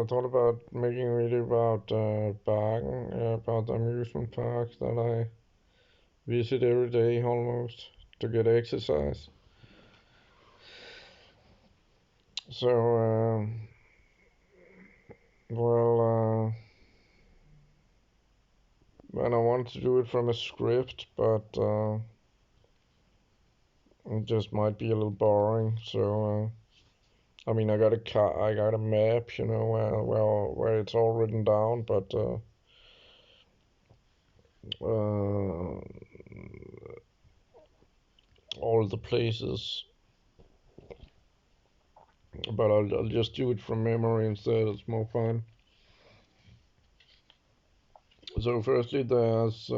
I thought about making a video about Bakken, about the amusement park that I visit every day almost to get exercise. So, well, and I want to do it from a script, but it just might be a little boring. So, I mean, I got a map, where it's all written down, but uh, all the places. But I'll just do it from memory instead. It's more fun. So, firstly, there's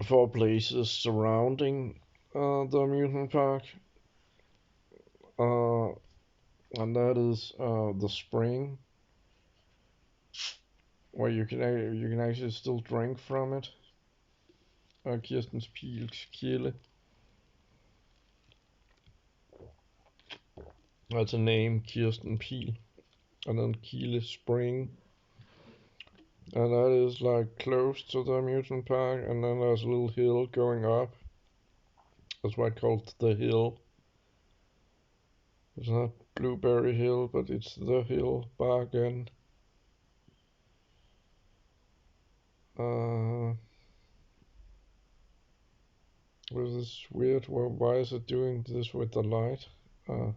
four places surrounding the amusement park, uh, and that is the spring, where you can actually still drink from it. Kirstens Pils Kilde. That's a name, Kirsten Pil, and then Kiele Spring, and that is like close to the amusement park. And then there's a little hill going up. That's why it's called the hill. It's not Blueberry Hill, but it's the hill, Bakken. Uh, was this weird? Well, why is it doing this with the light? Uh,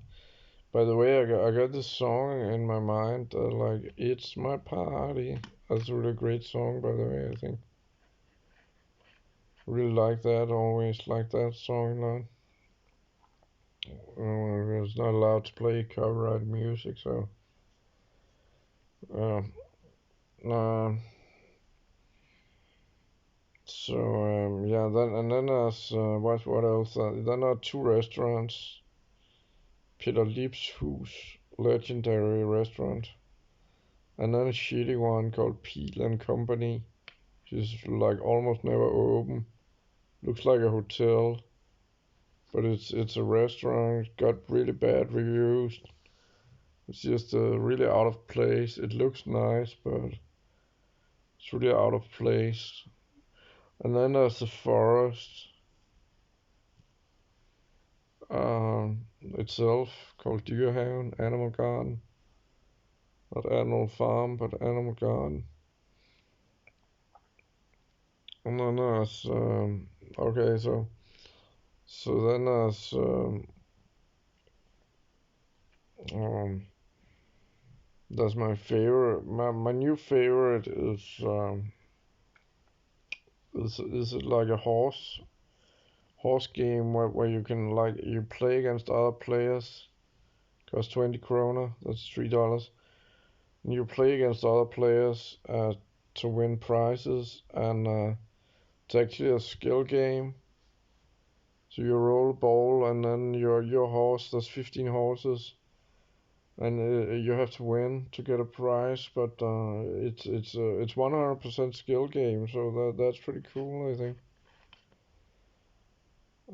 by the way, I got this song in my mind, like "It's My Party." That's a really great song, by the way. I think really like that. Always like that song a lot. It's not allowed to play copyright music, so uh, uh, yeah. Then there's what else? Then there are two restaurants. Peter Lips Hus, legendary restaurant, and then a shitty one called Peel and Company, which is like almost never open. Looks like a hotel, but it's a restaurant. Got really bad reviews. It's just really out of place. It looks nice, but it's really out of place. And then there's the forest itself, called Dyrehaven Animal Garden. Not Animal Farm, but Animal Garden. And then there's okay, so then um, that's my favorite. My new favorite is like a horse game where you can like you play against other players. Costs 20 krona. That's $3. And you play against other players to win prizes, and it's actually a skill game. So you roll a ball, and then your horse. There's 15 horses, and you have to win to get a prize. But it's 100% skill game, so that's pretty cool, I think.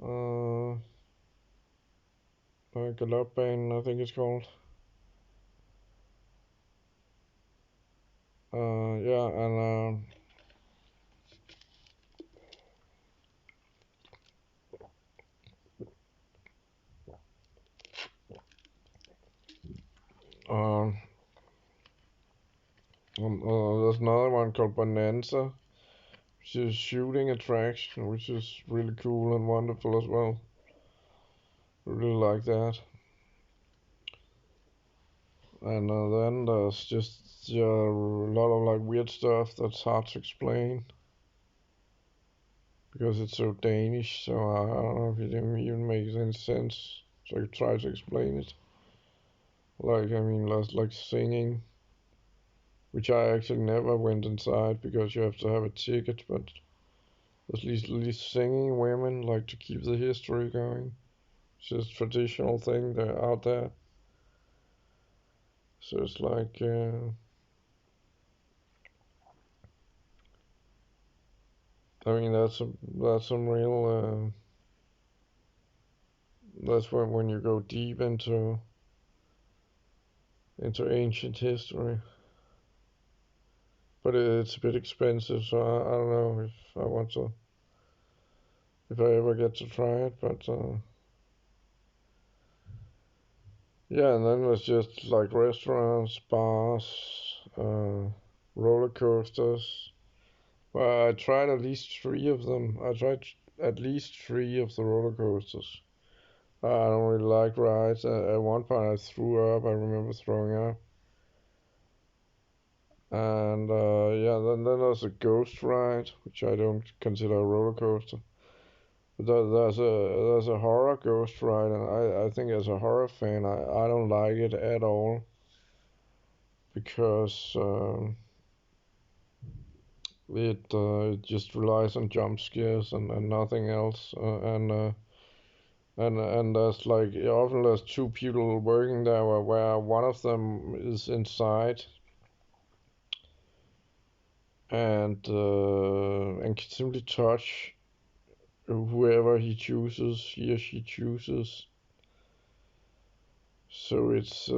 Uh, Galopbane, I think it's called. Yeah, and there's another one called Bonanza, which is shooting attraction, which is really cool and wonderful as well. Really like that. And then there's just a lot of like weird stuff that's hard to explain because it's so Danish. So I don't know if it even makes any sense. So I try to explain it. Like I mean, like singing, which I actually never went inside because you have to have a ticket. But at least singing women like to keep the history going. It's just a traditional thing they're out there. So it's like I mean that's some real That's when you go deep into ancient history. But it's a bit expensive, so I don't know if I ever get to try it. But yeah, and then there's just like restaurants, bars, roller coasters. Well, I tried at least three of them. I tried at least three of the roller coasters. I don't really like rides. At one point, I threw up. I remember throwing up. And yeah, then there's a ghost ride, which I don't consider a roller coaster. But there's a horror ghost ride, and I think as a horror fan, I don't like it at all because it just relies on jump scares and nothing else. And there's like often there's two people working there where one of them is inside and can simply touch whoever he or she chooses. So it's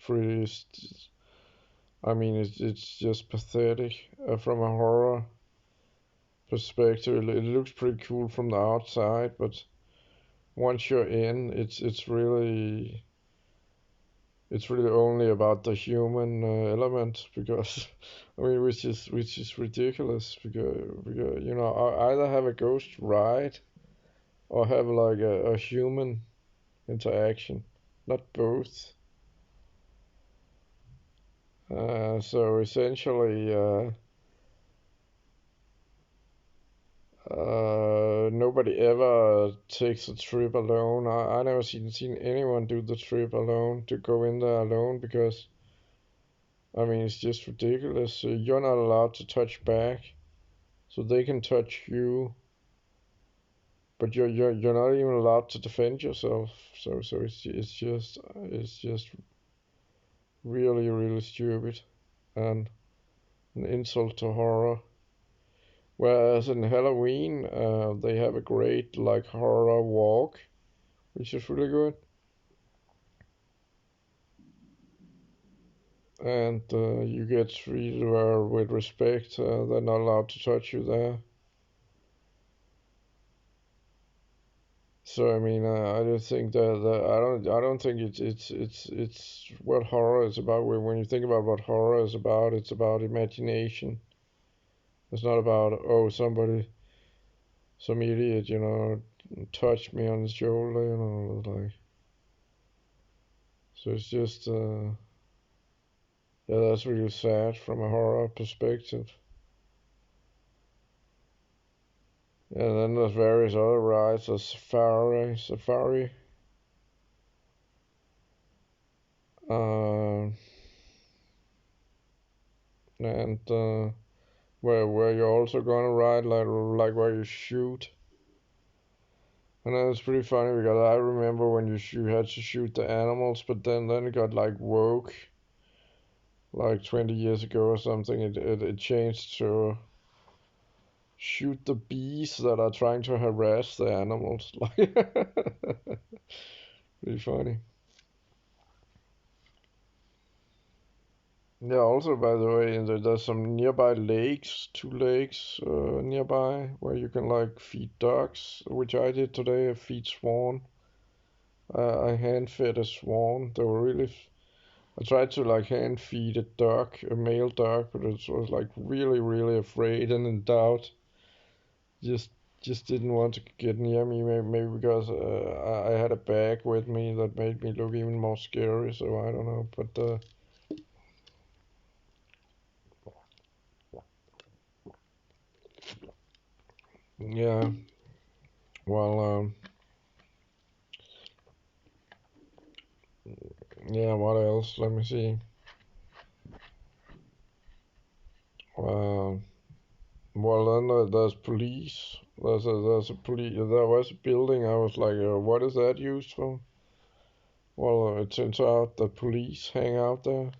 pretty. I mean, it's just pathetic from a horror perspective. It looks pretty cool from the outside, but once you're in, it's really only about the human element because I mean, which is ridiculous because you know either have a ghost ride or have like a human interaction, not both. So essentially, nobody ever takes a trip alone. I never seen anyone do the trip alone to go in there alone because I mean it's just ridiculous. You're not allowed to touch back, so they can touch you, but you're not even allowed to defend yourself. So it's just really really stupid and an insult to horror. Whereas in Halloween, they have a great like horror walk, which is really good, and you get treated with respect. They're not allowed to touch you there. So I mean, I just think that I don't think it's what horror is about. When you think about what horror is about, it's about imagination. It's not about oh some idiot touched me on the shoulder, like. So it's just yeah, that's really sad from a horror perspective. And then there's various other rides, a safari, uh, and where you're also gonna ride like where you shoot. And then it's pretty funny because I remember when you had to shoot the animals, but then it got like woke, like 20 years ago or something. It changed to shoot the bees that are trying to harass the animals. Like, pretty funny. Yeah, also, by the way, there's some nearby lakes, two lakes nearby, where you can like feed ducks, which I did today. I feed swan. I hand fed a swan. They were really. I tried to like hand feed a duck, a male duck, but it was like really, really afraid and in doubt. Just, just didn't want to get near me. Maybe because I had a bag with me that made me look even more scary. So I don't know, but yeah. Well, yeah. What else? Let me see. Uh, well, then there's police. There's a police. There was a building. I was like, what is that used for? Well, it turns out the police hang out there,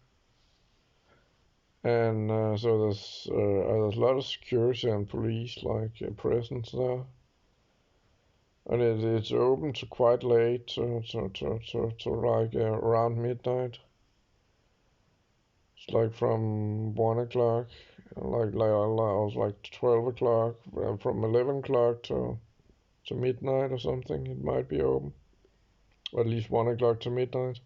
and so there's a lot of security and police like presence there. and it's open to quite late, to like around midnight. It's like from 1 o'clock, I was like 12 o'clock, from 11 o'clock to midnight or something. It might be open, or at least 1 o'clock to midnight.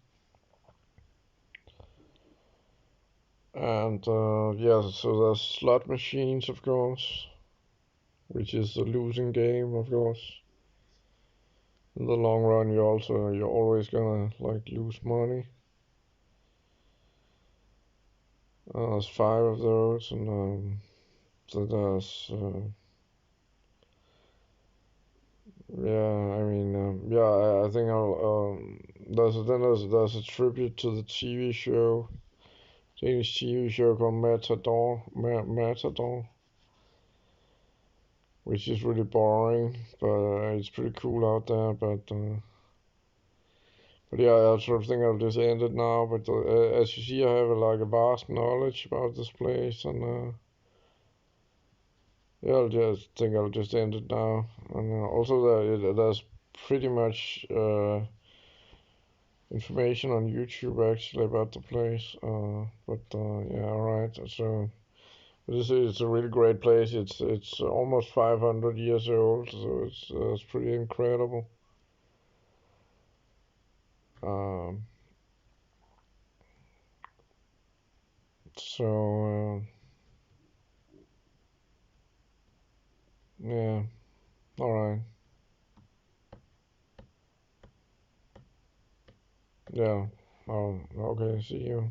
And yeah, so there's slot machines, of course, which is a losing game, of course. In the long run, you're always gonna like lose money. There's five of those, and so there's yeah, I mean yeah, I think I'll there's a tribute to the TV show, Danish TV show called Matador, which is really boring, but it's pretty cool out there. But yeah, I sort of think I'll just end it now. But as you see, I have like a vast knowledge about this place, and yeah, I'll just end it now. And also there's pretty much information on YouTube actually about the place. Yeah, alright. So this is a really great place. It's almost 500 years old, so it's pretty incredible. Um, so yeah, all right. Yeah. Oh, okay. See you.